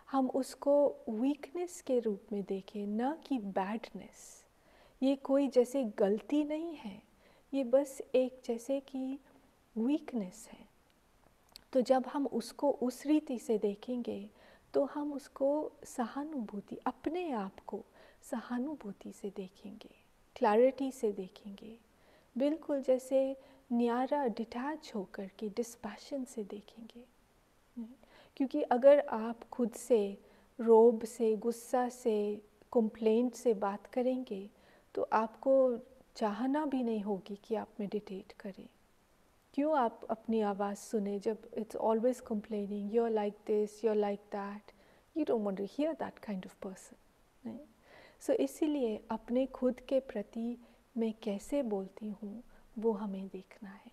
B: हम उसको वीकनेस के रूप में देखें, ना कि बैडनेस. ये कोई जैसे गलती नहीं है, ये बस एक जैसे कि वीकनेस है. तो जब हम उसको उस रीति से देखेंगे तो हम उसको सहानुभूति, अपने आप को सहानुभूति से देखेंगे, क्लैरिटी से देखेंगे, बिल्कुल जैसे न्यारा डिटैच होकर के डिस्पैशन से देखेंगे. क्योंकि अगर आप खुद से रोब से, गुस्सा से, कंप्लेंट से बात करेंगे तो आपको चाहना भी नहीं होगी कि आप मेडिटेट करें. क्यों आप अपनी आवाज़ सुने जब it's always complaining, you are like this, you are like that, you don't want to hear that kind of person. नहीं, सो इसीलिए अपने खुद के प्रति मैं कैसे बोलती हूँ वो हमें देखना है.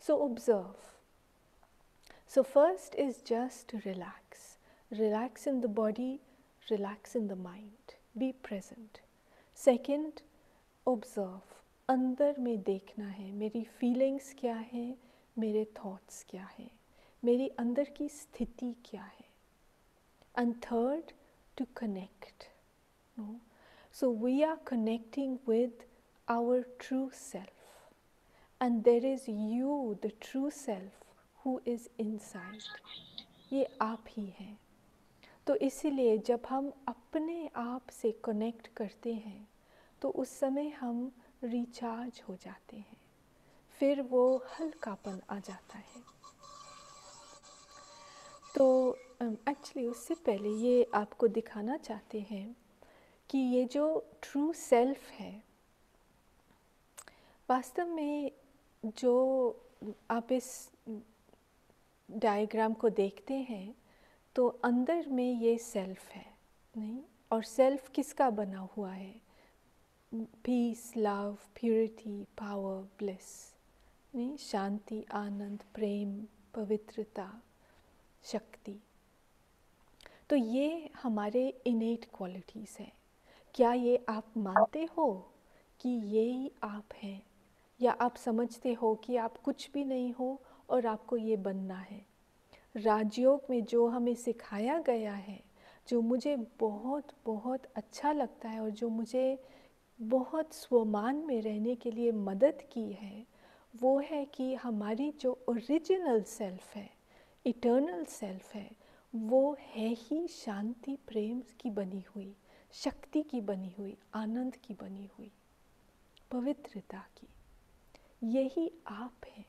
B: So observe. So first is just to relax. Relax in the body, relax in the mind. Be present. Second, observe, अंदर में देखना है मेरी फीलिंग्स क्या है, मेरे थॉट्स क्या है, मेरी अंदर की स्थिति क्या है. And third, to connect. So we are connecting with our true self, and there is you, the true self, who is inside. ये आप ही हैं. तो इसीलिए जब हम अपने आप से कनेक्ट करते हैं तो उस समय हम रिचार्ज हो जाते हैं, फिर वो हल्कापन आ जाता है. तो एक्चुअली उससे पहले ये आपको दिखाना चाहते हैं कि ये जो ट्रू सेल्फ है, वास्तव में जो आप इस डायग्राम को देखते हैं तो अंदर में ये सेल्फ है, नहीं? और सेल्फ किसका बना हुआ है? Peace, love, purity, power, bliss, नहीं? शांति, आनंद, प्रेम, पवित्रता, शक्ति. तो ये हमारे इनेट क्वालिटीज़ हैं. क्या ये आप मानते हो कि ये ही आप हैं, या आप समझते हो कि आप कुछ भी नहीं हो और आपको ये बनना है? राजयोग में जो हमें सिखाया गया है, जो मुझे बहुत बहुत अच्छा लगता है और जो मुझे बहुत स्वमान में रहने के लिए मदद की है, वो है कि हमारी जो ओरिजिनल सेल्फ है, इटर्नल सेल्फ है, वो है ही शांति, प्रेम की बनी हुई, शक्ति की बनी हुई, आनंद की बनी हुई, पवित्रता की. यही आप हैं.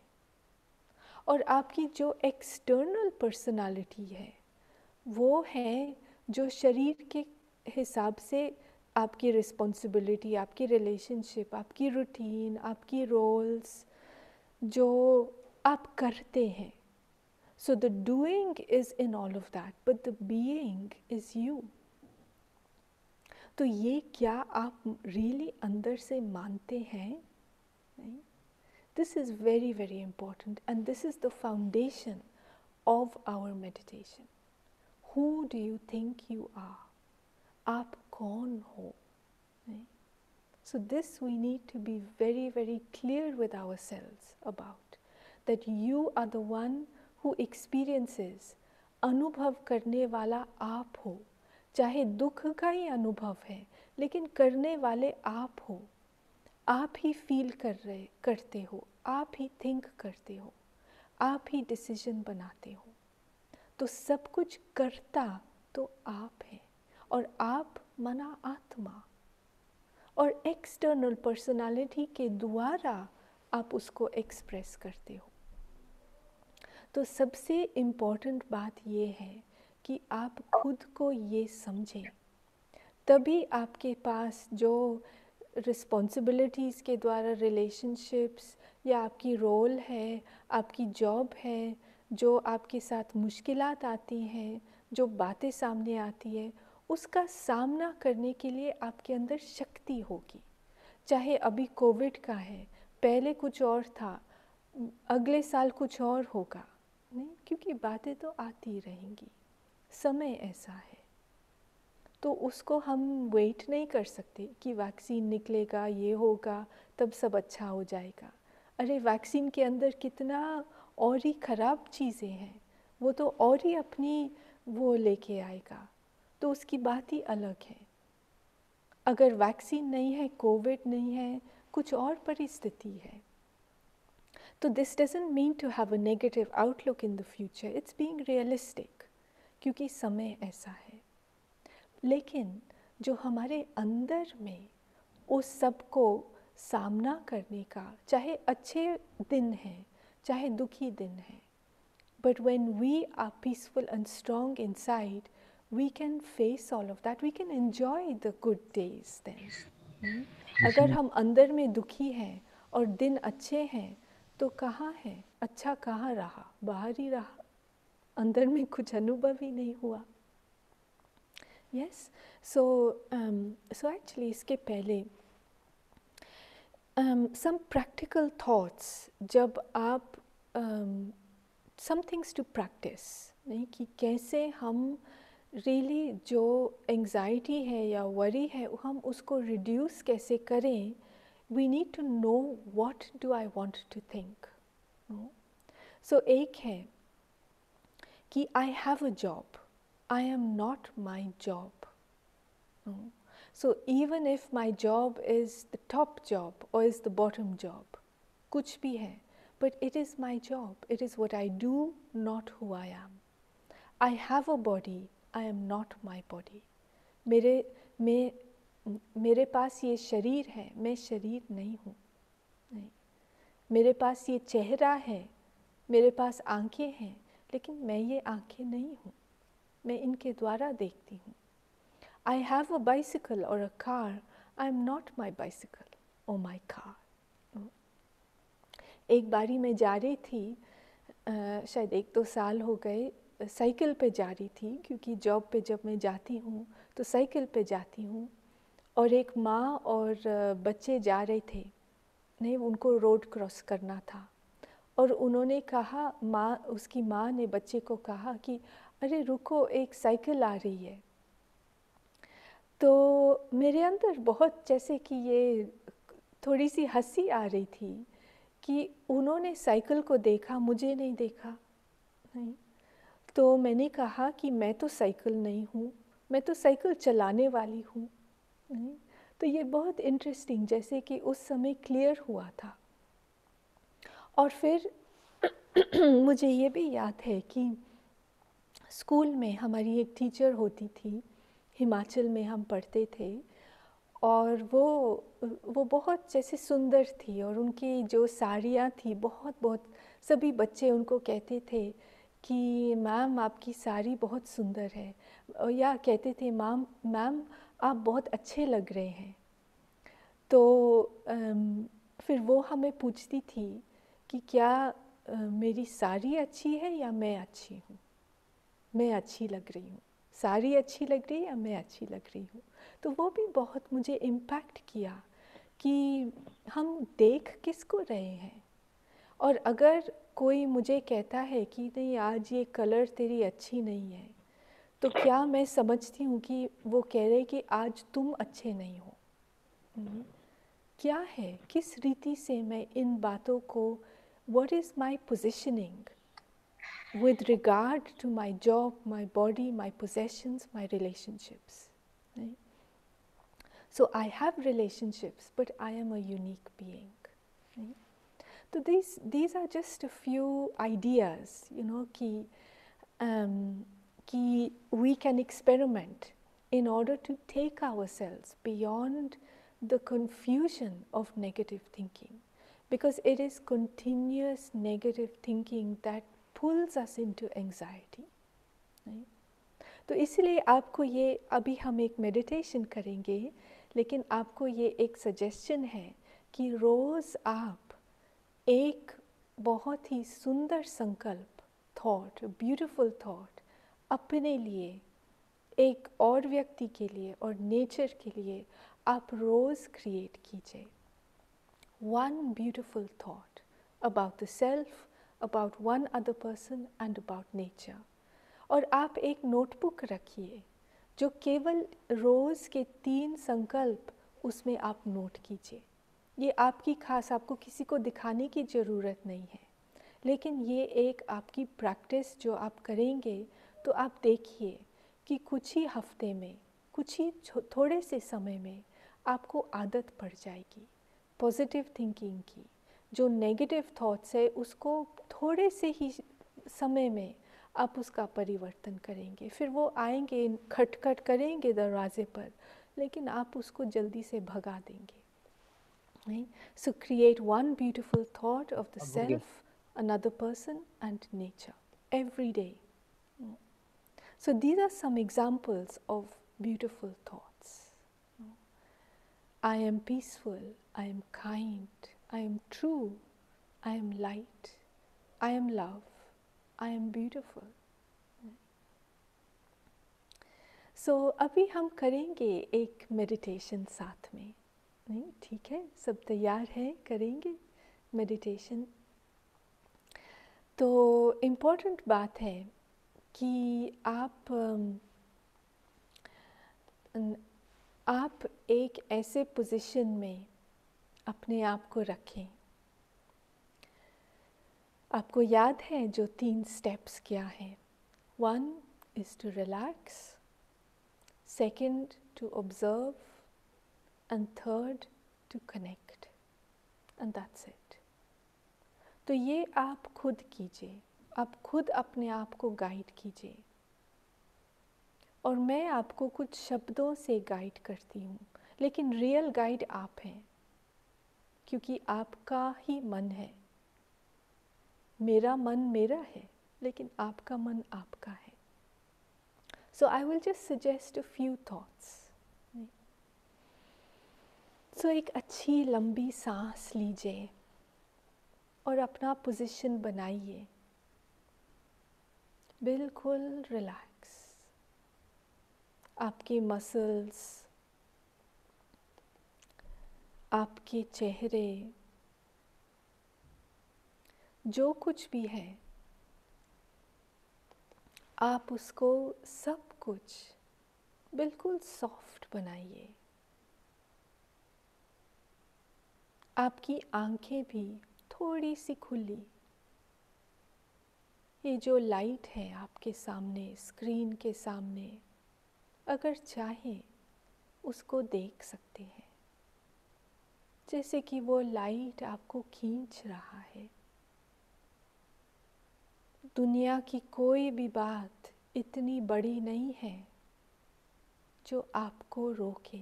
B: और आपकी जो एक्सटर्नल पर्सनालिटी है वो है जो शरीर के हिसाब से आपकी रिस्पॉन्सिबिलिटी, आपकी रिलेशनशिप, आपकी रूटीन, आपकी रोल्स जो आप करते हैं. So the doing is in all of that, but the being is you. तो ये क्या आप रियली अंदर से मानते हैं? नहीं? This is very, very important, and this is the foundation of our meditation. Who do you think you are? आप कौन हो? नहीं? So this we need to be very, very clear with ourselves about, that you are the one who experiences. अनुभव करने वाला आप हो. चाहे दुख का ही अनुभव है, लेकिन करने वाले आप हो. आप ही फील करते हो, आप ही थिंक करते हो, आप ही डिसीजन बनाते हो. तो सब कुछ करता तो आप है, और आप मना आत्मा, और एक्सटर्नल पर्सनालिटी के द्वारा आप उसको एक्सप्रेस करते हो. तो सबसे इम्पोर्टेंट बात ये है कि आप खुद को ये समझें, तभी आपके पास जो रिस्पॉन्सिबिलिटीज़ के द्वारा रिलेशनशिप्स या आपकी रोल है, आपकी जॉब है, जो आपके साथ मुश्किलात आती हैं, जो बातें सामने आती है, उसका सामना करने के लिए आपके अंदर शक्ति होगी. चाहे अभी कोविड का है, पहले कुछ और था, अगले साल कुछ और होगा, नहीं? क्योंकि बातें तो आती रहेंगी, समय ऐसा है. तो उसको हम वेट नहीं कर सकते कि वैक्सीन निकलेगा, ये होगा, तब सब अच्छा हो जाएगा. अरे वैक्सीन के अंदर कितना और ही ख़राब चीज़ें हैं, वो तो और ही अपनी वो लेके आएगा. तो उसकी बात ही अलग है. अगर वैक्सीन नहीं है, कोविड नहीं है, कुछ और परिस्थिति है, तो this doesn't mean to have a negative outlook in the future. It's being realistic, क्योंकि समय ऐसा है. लेकिन जो हमारे अंदर में उस सब को सामना करने का, चाहे अच्छे दिन हैं, चाहे दुखी दिन हैं, but when we are peaceful and strong inside, we can face all of that, we can enjoy the good days then. अगर हम अंदर में दुखी हैं और दिन अच्छे हैं, तो कहाँ है अच्छा, कहाँ रहा, बाहर ही रहा, अंदर में कुछ अनुभव ही नहीं हुआ. Yes, so actually इसके पहले some practical thoughts, जब आप some things to practice, नहीं, कि कैसे हम really जो anxiety है या worry है, हम उसको reduce कैसे करें we need to know what do I want to think. So एक है कि I have a job, I am not my job. So even if my job is the top job or is the bottom job, कुछ भी है, but it is my job, it is what I do, not who I am. I have a body, I am not my body. मेरे पास ये शरीर है, मैं शरीर नहीं हूँ. नहीं, मेरे पास ये चेहरा है, मेरे पास आंखें हैं, लेकिन मैं ये आंखें नहीं हूँ, मैं इनके द्वारा देखती हूँ. I have a bicycle or a car, I am not my bicycle or my car. एक बारी मैं जा रही थी, शायद 1-2 साल हो गए, साइकिल पे जा रही थी, क्योंकि जॉब पे जब मैं जाती हूँ तो साइकिल पे जाती हूँ, और एक माँ और बच्चे जा रहे थे, नहीं, उनको रोड क्रॉस करना था, और उन्होंने कहा, उसकी माँ ने बच्चे को कहा कि अरे रुको, एक साइकिल आ रही है. तो मेरे अंदर बहुत जैसे कि ये थोड़ी सी हंसी आ रही थी कि उन्होंने साइकिल को देखा, मुझे नहीं देखा. नहीं, तो मैंने कहा कि मैं तो साइकिल नहीं हूँ, मैं तो साइकिल चलाने वाली हूँ. नहीं, तो ये बहुत इंटरेस्टिंग जैसे कि उस समय क्लियर हुआ था. और फिर मुझे ये भी याद है कि स्कूल में हमारी एक टीचर होती थी, हिमाचल में हम पढ़ते थे, और वो बहुत जैसे सुंदर थी, और उनकी जो साड़ियाँ थी बहुत सभी बच्चे उनको कहते थे कि मैम आपकी साड़ी बहुत सुंदर है, या कहते थे मैम आप बहुत अच्छे लग रहे हैं. तो फिर वो हमें पूछती थी कि क्या मेरी साड़ी अच्छी है या मैं अच्छी हूँ, मैं अच्छी लग रही हूँ, साड़ी अच्छी लग रही है या मैं अच्छी लग रही हूँ. तो वो भी बहुत मुझे इम्पैक्ट किया कि हम देख किसको रहे हैं. और अगर कोई मुझे कहता है कि नहीं आज ये कलर तेरी अच्छी नहीं है, तो क्या मैं समझती हूँ कि वो कह रहे कि आज तुम अच्छे नहीं हो. क्या है, किस रीति से मैं इन बातों को, what is my positioning with regard to my job, my body, my possessions, my relationships. Right? So I have relationships, but I am a unique being. Right? So these are just a few ideas, कि we can experiment in order to take ourselves beyond the confusion of negative thinking, because it is continuous negative thinking that pulls us into anxiety. Right? तो इसलिए आपको ये, अभी हम एक meditation करेंगे, लेकिन आपको ये एक सजेशन है कि रोज़ आप एक बहुत ही सुंदर संकल्प, थॉट, ब्यूटीफुल थॉट अपने लिए, एक और व्यक्ति के लिए और नेचर के लिए आप रोज़ क्रिएट कीजिए. One beautiful thought about the self, about one other person and about nature. और आप एक नोटबुक रखिए जो केवल रोज़ के 3 संकल्प उसमें आप नोट कीजिए. ये आपकी खास, आपको किसी को दिखाने की ज़रूरत नहीं है, लेकिन ये एक आपकी प्रैक्टिस जो आप करेंगे तो आप देखिए कि कुछ ही हफ्ते में, कुछ ही थोड़े से समय में आपको आदत पड़ जाएगी पॉजिटिव थिंकिंग की. जो नेगेटिव थॉट्स है उसको थोड़े से ही समय में आप उसका परिवर्तन करेंगे. फिर वो आएंगे, खटखट करेंगे दरवाजे पर, लेकिन आप उसको जल्दी से भगा देंगे. So create one beautiful thought of the self, another person and nature every day. So these are some examples of beautiful thoughts. I am peaceful, I am kind, I am true, I am light, I am love, I am beautiful. So अभी हम करेंगे एक meditation साथ में. नहीं, ठीक है, सब तैयार हैं, करेंगे मेडिटेशन. तो इम्पोर्टेंट बात है कि आप एक ऐसे पोजीशन में अपने आप को रखें। आपको याद है जो 3 स्टेप्स क्या हैं? 1 is to relax, 2nd to observe, and 3rd to connect, and that's it. तो ये आप खुद कीजिए, आप खुद अपने आप को गाइड कीजिए। और मैं आपको कुछ शब्दों से गाइड करती हूँ, लेकिन रियल गाइड आप हैं, क्योंकि आपका ही मन है। मेरा मन मेरा है, लेकिन आपका मन आपका है। So I will just suggest a few thoughts. So एक अच्छी लंबी सांस लीजिए और अपना पोजीशन बनाइए, बिल्कुल रिलैक्स। आपके मसल्स, आपके चेहरे, जो कुछ भी है, आप उसको सब कुछ बिल्कुल सॉफ्ट बनाइए। आपकी आंखें भी थोड़ी सी खुली। ये जो लाइट है आपके सामने, स्क्रीन के सामने, अगर चाहें उसको देख सकते हैं, जैसे कि वो लाइट आपको खींच रहा है। दुनिया की कोई भी बात इतनी बड़ी नहीं है जो आपको रोके।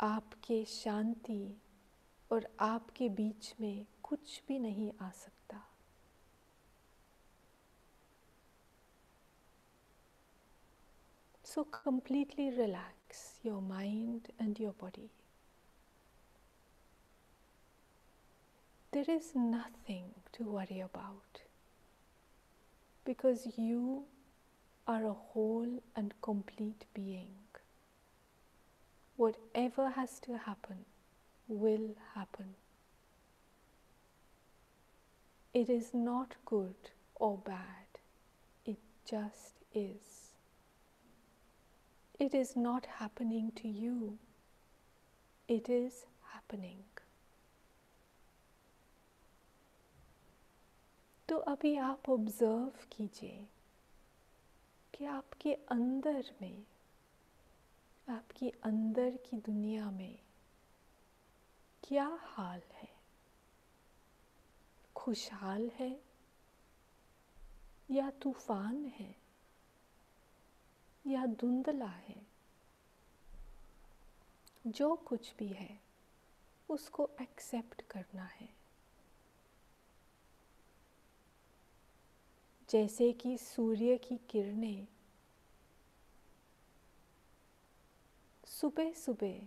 B: आपके शांति और आपके बीच में कुछ भी नहीं आ सकता। So completely relax your mind and your body. There is nothing to worry about, because you are a whole and complete being. Whatever has to happen will happen. It is not good or bad. It just is. It is not happening to you. It is happening. तो अभी आप observe कीजिए कि आपके अंदर में, आपकी अंदर की दुनिया में क्या हाल है। खुशहाल है या तूफान है या धुंधला है। जो कुछ भी है उसको एक्सेप्ट करना है। जैसे कि सूर्य की किरणें सुबह सुबह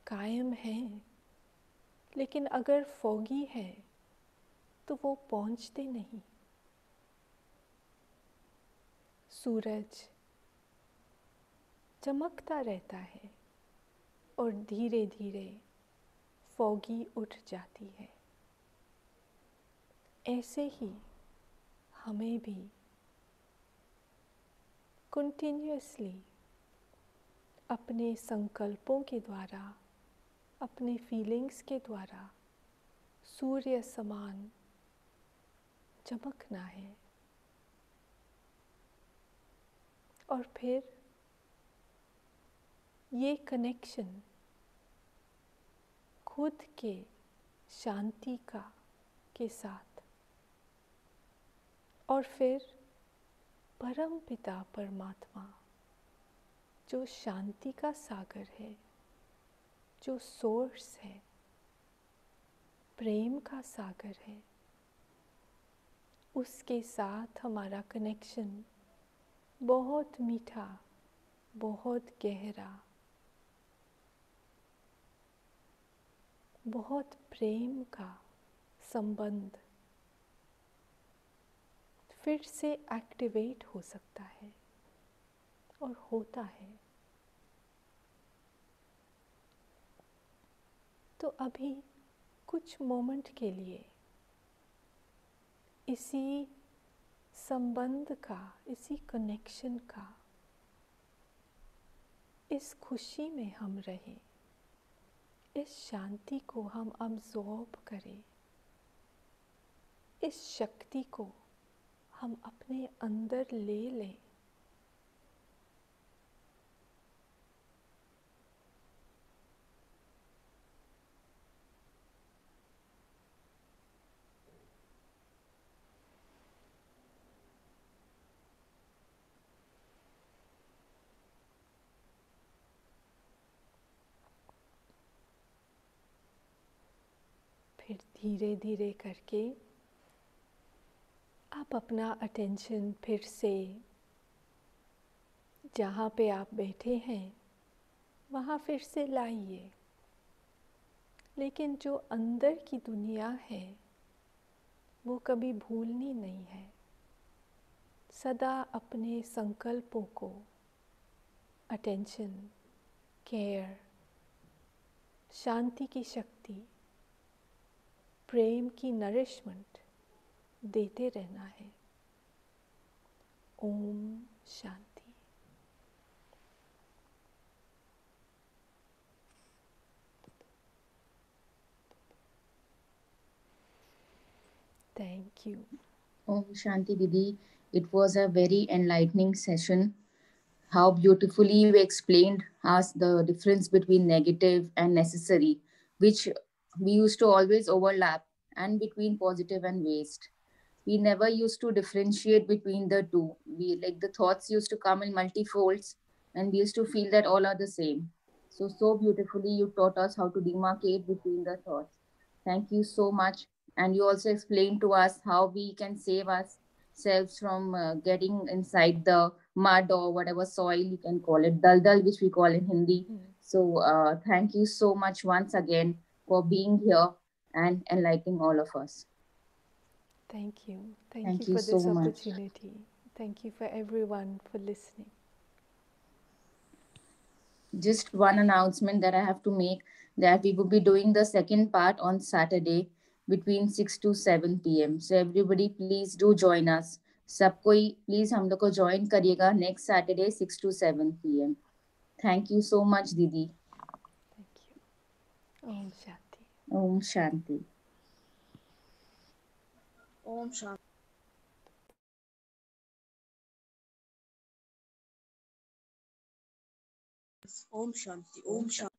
B: कायम हैं, लेकिन अगर फॉगी है तो वो पहुंचते नहीं। सूरज चमकता रहता है और धीरे धीरे फॉगी उठ जाती है। ऐसे ही हमें भी कंटिन्यूअसली अपने संकल्पों के द्वारा, अपने फीलिंग्स के द्वारा सूर्य समान चमकना है। और फिर ये कनेक्शन खुद के शांति का के साथ, और फिर परम पिता परमात्मा जो शांति का सागर है, जो सोर्स है, प्रेम का सागर है, उसके साथ हमारा कनेक्शन बहुत मीठा, बहुत गहरा, बहुत प्रेम का संबंध फिर से एक्टिवेट हो सकता है और होता है। तो अभी कुछ मोमेंट के लिए इसी संबंध का, इसी कनेक्शन का, इस खुशी में हम रहें, इस शांति को हम अब्जॉर्ब करें, इस शक्ति को हम अपने अंदर ले लें। फिर धीरे धीरे करके आप अपना अटेंशन फिर से जहाँ पे आप बैठे हैं वहाँ फिर से लाइए। लेकिन जो अंदर की दुनिया है वो कभी भूलनी नहीं है। सदा अपने संकल्पों को अटेंशन, केयर, शांति की शक्ति, प्रेम की नरिशमेंट देते रहना है। ओम शांति। Thank you.
D: Om Shanti Didi, it was a very enlightening session. How beautifully you explained us the difference between negative and necessary, which we used to always overlap, and between positive and waste. We never used to differentiate between the two. We like the thoughts used to come in multifolds, and we used to feel that all are the same. So beautifully you taught us how to demarcate between the thoughts. Thank you so much. And you also explained to us how we can save ourselves from getting inside the mud or whatever soil you can call it, daldal, which we call in Hindi. So thank you so much once again for being here and enlightening all of us.
B: Thank you. Thank
D: Thank
B: you
D: you
B: for
D: so
B: this
D: much.
B: opportunity. Thank you for everyone for listening.
D: Just one announcement that I have to make, that we will be doing the second part on Saturday between 6 to 7 p.m. So everybody please do join us. सब कोई please हम लोग को join करिएगा next Saturday 6 to 7 p.m. Thank you so much, Didi.
B: Thank you. Om Shanti.
D: Om Shanti.
C: Om Shanti. Om Shanti. Om Shanti.